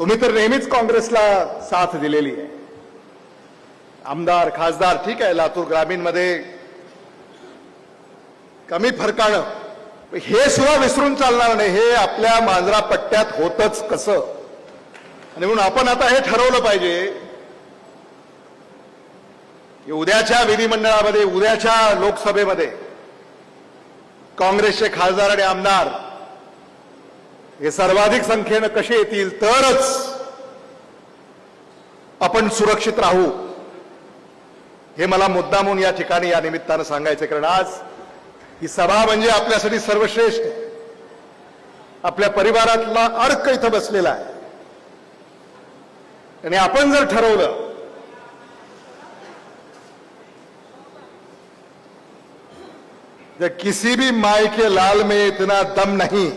तुम्ही तर नेहमीच काँग्रेसला साथ दिलेली आहे. आमदार खासदार ठीक आहे, लातूर ग्रामीण मध्ये कमी फरकानं, हे सुद्धा विसरून चालणार नाही. हे आपल्या मांजरा पट्ट्यात होतच कसं, आणि म्हणून आपण आता हे ठरवलं पाहिजे की उद्याच्या विधिमंडळामध्ये, उद्याच्या लोकसभेमध्ये काँग्रेसचे खासदार आणि आमदार हे सर्वाधिक संख्येनं कसे येतील, तरच आपण सुरक्षित राहू. हे मला मुद्दामून या ठिकाणी या निमित्तानं सांगायचं, कारण आज ही सभा म्हणजे आपल्यासाठी सर्वश्रेष्ठ आहे. आपल्या परिवारातला अर्क इथं बसलेला आहे. आणि आपण जर ठरवलं कि किसी भी माई के लाल में इतना दम नहीं,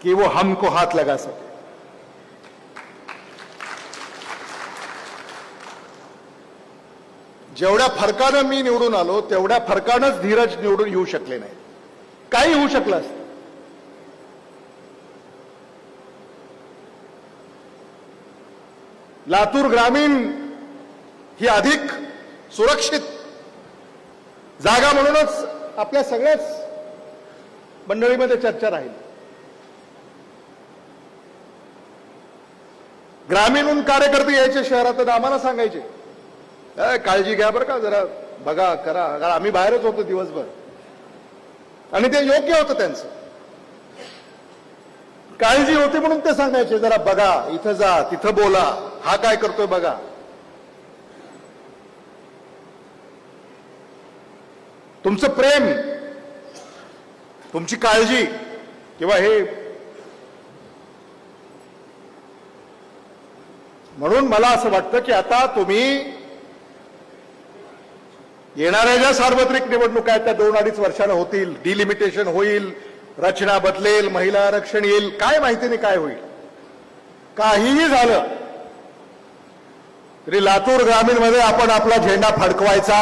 कि वो हमको हाथ लगा सके. जेवढ्या फरकानं मी निवडून आलो तेवढ्या फरकानंच धीरज निवडून येऊ शकले नाही. काही होऊ शकलं असतं. लातूर ग्रामीण ही अधिक सुरक्षित जागा म्हणूनच आपल्या सगळ्याच मंडळीमध्ये चर्चा राहील. ग्रामीणहून कार्यकर्ते यायचे शहरात आणि आम्हाला सांगायचे काळजी घ्या बरं का, जरा बघा करा. कारण आम्ही बाहेरच होतो दिवसभर आणि ते योग्य होतं त्यांचं. काळजी होती म्हणून ते सांगायचे जरा बघा, इथं जा, तिथं बोला, हा काय करतोय बघा. तुमचं प्रेम, तुमची काळजी किंवा हे, म्हणून मला असं वाटतं की आता तुम्ही येणाऱ्या ज्या सार्वत्रिक निवडणुका आहेत त्या 2-2.5 वर्षानं होतील. डिलिमिटेशन होईल, रचना बदलेल, महिला आरक्षण येईल, काय माहिती नाही काय होईल. काहीही झालं तरी लातूर ग्रामीण मध्ये आपण आपला झेंडा फडकवायचा.